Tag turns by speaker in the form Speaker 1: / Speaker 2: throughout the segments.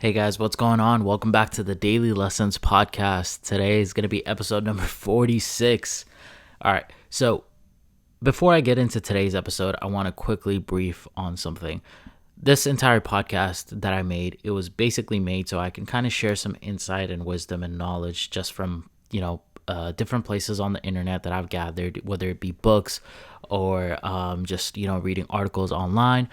Speaker 1: Hey guys, what's going on? Welcome back to the Daily Lessons podcast. Today is going to be episode number 46. All right, so before I get into today's episode, I want to quickly brief on something. This entire podcast that I made, it was basically made so I can kind of share some insight and wisdom and knowledge just from, different places on the internet that I've gathered, whether it be books or reading articles online,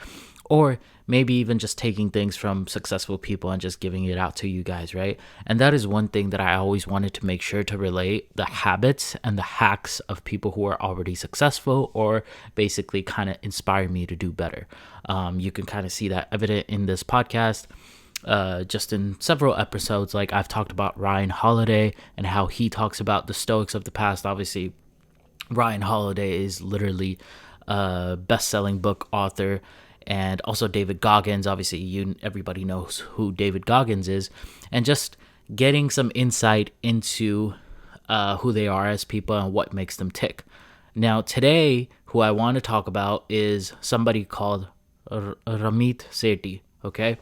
Speaker 1: or maybe even just taking things from successful people and just giving it out to you guys, right? And that is one thing that I always wanted to make sure to relate the habits and the hacks of people who are already successful or basically kind of inspire me to do better. You can kind of see that evident in this podcast. Just in several episodes, like I've talked about Ryan Holiday and how he talks about the Stoics of the past. Obviously, Ryan Holiday is literally a best-selling book author, and also David Goggins. Obviously, everybody knows who David Goggins is, and just getting some insight into who they are as people and what makes them tick. Now, today, who I want to talk about is somebody called Ramit Sethi. Okay,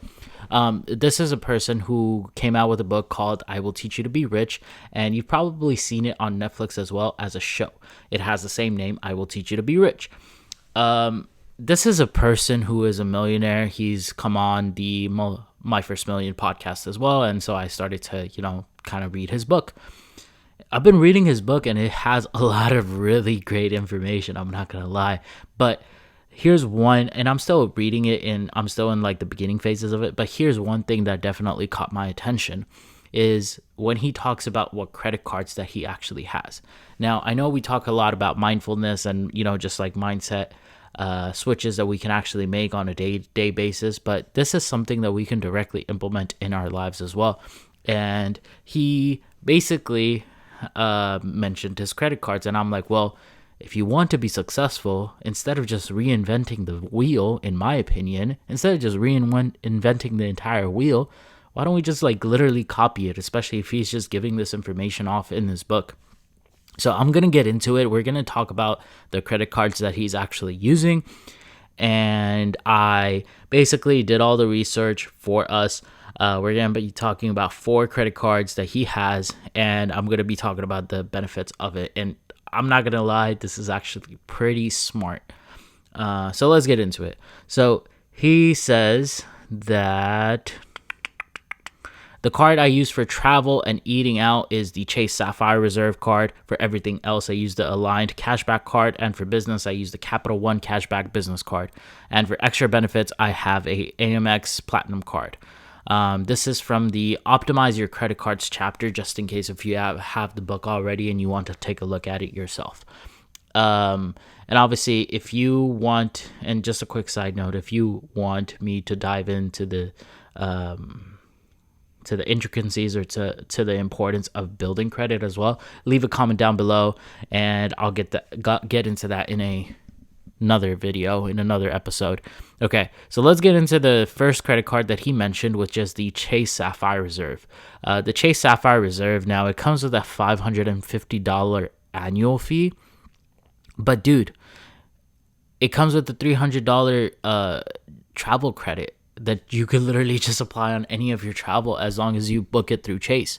Speaker 1: this is a person who came out with a book called "I Will Teach You to Be Rich," and you've probably seen it on Netflix as well as a show. It has the same name, "I Will Teach You to Be Rich." This is a person who is a millionaire. He's come on the My First Million podcast as well, and so I started to, kind of read his book. I've been reading his book, and it has a lot of really great information. I'm not gonna lie, but here's one, and I'm still reading it, and I'm still in like the beginning phases of it. But here's one thing that definitely caught my attention is when he talks about what credit cards that he actually has. Now, I know we talk a lot about mindfulness and just like mindset switches that we can actually make on a day-to-day basis, but this is something that we can directly implement in our lives as well. And he basically mentioned his credit cards, and I'm like, well, if you want to be successful, instead of just reinventing the wheel, in my opinion, instead of just reinventing the entire wheel, why don't we just like literally copy it, especially if he's just giving this information off in his book. So I'm going to get into it. We're going to talk about the credit cards that he's actually using. And I basically did all the research for us. We're going to be talking about 4 credit cards that he has, and I'm going to be talking about the benefits of it. And I'm not going to lie, this is actually pretty smart. So let's get into it. So he says that the card I use for travel and eating out is the Chase Sapphire Reserve card. For everything else, I use the Aligned Cashback card. And for business, I use the Capital One Cashback Business card. And for extra benefits, I have a Amex Platinum card. This is from the Optimize Your Credit Cards chapter, just in case if you have the book already and you want to take a look at it yourself. And obviously, if you want, and just a quick side note, if you want me to dive into the intricacies or to the importance of building credit as well, leave a comment down below, and I'll get into that in another video, in another episode. Okay, so let's get into the first credit card that he mentioned, which is the Chase Sapphire Reserve. The Chase Sapphire Reserve, now it comes with a $550 annual fee, but dude, it comes with the $300 travel credit that you could literally just apply on any of your travel as long as you book it through Chase.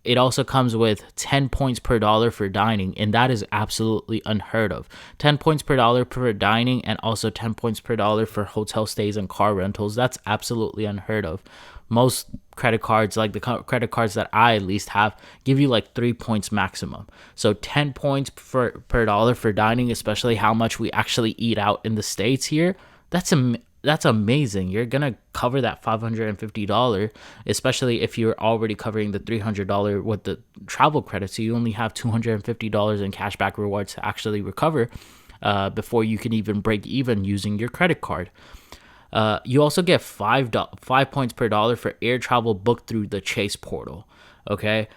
Speaker 1: It also comes with 10 points per dollar for dining, and that is absolutely unheard of. 10 points per dollar per dining, and also 10 points per dollar for hotel stays and car rentals. That's absolutely unheard of. Most credit cards, like the credit cards that I at least have, give you like 3 points maximum. So 10 points per dollar for dining, especially how much we actually eat out in the States here, that's amazing. You're gonna cover that $550, especially if you're already covering the $300 with the travel credit. So you only have $250 in cashback rewards to actually recover before you can even break even using your credit card. You also get 5 points per dollar for air travel booked through the Chase portal. Okay,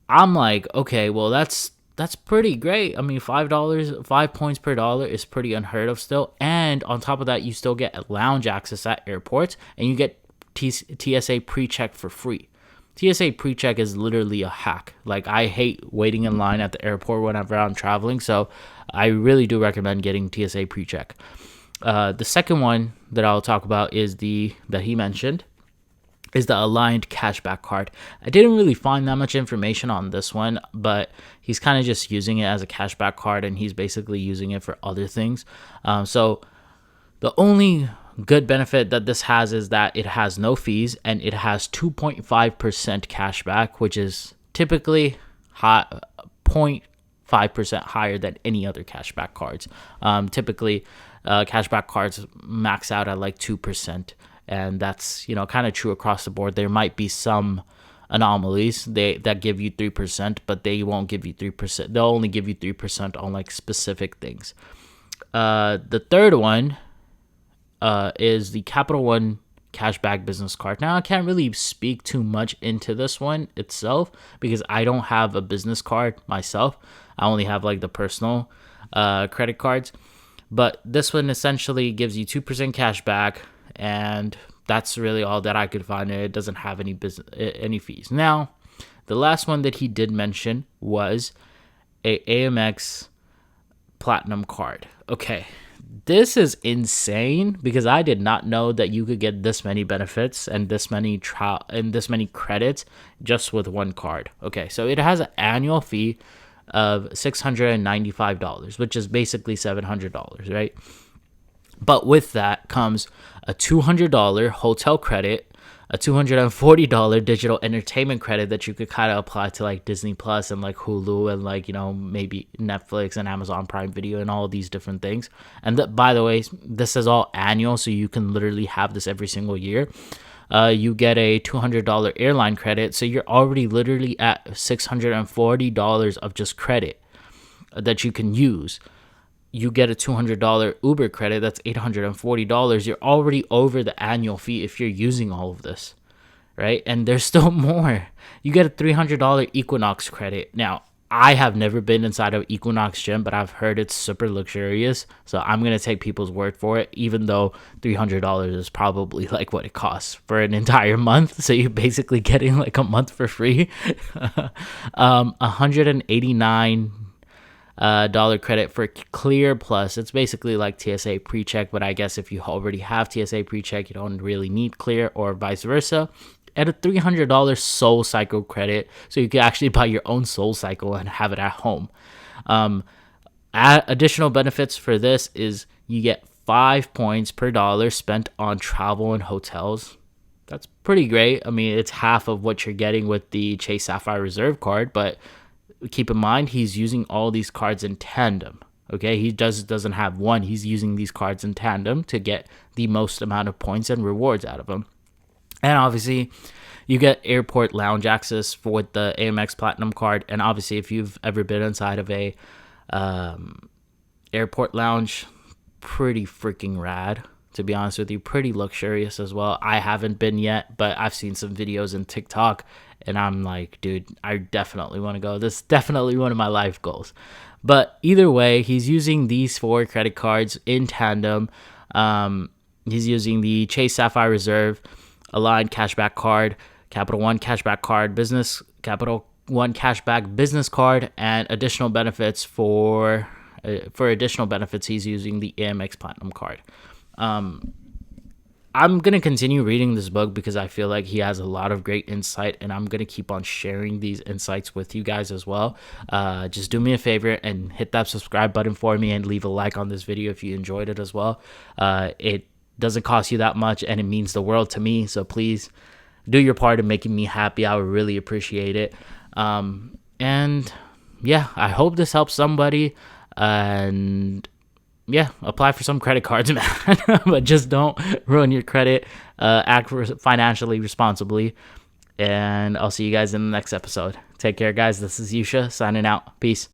Speaker 1: I'm like, okay, well that's pretty great. I mean, $5, 5 points per dollar is pretty unheard of still. And on top of that, you still get lounge access at airports, and you get TSA pre-check for free. TSA pre-check is literally a hack. Like, I hate waiting in line at the airport whenever I'm traveling, so I really do recommend getting TSA pre-check. The second one that I'll talk about is that he mentioned is the aligned cashback card. I didn't really find that much information on this one, but he's kind of just using it as a cashback card, and he's basically using it for other things. So the only good benefit that this has is that it has no fees, and it has 2.5% cashback, which is typically high, 0.5% higher than any other cashback cards. Typically, cashback cards max out at like 2%. And that's, kind of true across the board. There might be some anomalies that give you 3%, but they won't give you 3%. They'll only give you 3% on like specific things. The third one is the Capital One cashback business card. Now, I can't really speak too much into this one itself because I don't have a business card myself. I only have like the personal credit cards. But this one essentially gives you 2% cash back, and that's really all that I could find. It doesn't have any fees. Now, the last one that he did mention was a Amex Platinum card. Okay, this is insane because I did not know that you could get this many benefits and this many credits just with one card. Okay, so it has an annual fee of $695, which is basically $700, right? But with that comes a $200 hotel credit, a $240 digital entertainment credit that you could kind of apply to like Disney Plus and like Hulu and like, maybe Netflix and Amazon Prime Video and all of these different things. And by the way, this is all annual, so you can literally have this every single year. You get a $200 airline credit, so you're already literally at $640 of just credit that you can use. You get a $200 Uber credit, that's $840. You're already over the annual fee if you're using all of this, right? And there's still more. You get a $300 Equinox credit. Now, I have never been inside of Equinox gym, but I've heard it's super luxurious. So I'm going to take people's word for it, even though $300 is probably like what it costs for an entire month. So you're basically getting like a month for free. $189 credit for Clear Plus. It's basically like TSA PreCheck, but I guess if you already have TSA PreCheck, you don't really need Clear, or vice versa. And a $300 Soul Cycle credit, so you can actually buy your own Soul Cycle and have it at home. Additional benefits for this is you get 5 points per dollar spent on travel and hotels. That's pretty great. I mean, it's half of what you're getting with the Chase Sapphire Reserve card, but keep in mind he's using all these cards in tandem. Okay, he doesn't have one. He's using these cards in tandem to get the most amount of points and rewards out of them. And obviously, you get airport lounge access with the Amex Platinum card. And obviously, if you've ever been inside of a airport lounge, pretty freaking rad, to be honest with you. Pretty luxurious as well. I haven't been yet, but I've seen some videos in TikTok, and I'm like, dude, I definitely want to go. This is definitely one of my life goals. But either way, he's using these 4 credit cards in tandem. He's using the Chase Sapphire Reserve, Aligned Cashback Card, Capital One Cashback Card, Capital One Cashback Business Card, and additional benefits for additional benefits, he's using the Amex Platinum Card. I'm going to continue reading this book because I feel like he has a lot of great insight, and I'm going to keep on sharing these insights with you guys as well. Just do me a favor and hit that subscribe button for me and leave a like on this video if you enjoyed it as well. It doesn't cost you that much, and it means the world to me. So please do your part in making me happy. I would really appreciate it. And yeah, I hope this helps somebody. And yeah, apply for some credit cards, man. But just don't ruin your credit. Act financially responsibly. And I'll see you guys in the next episode. Take care, guys. This is Yusha signing out. Peace.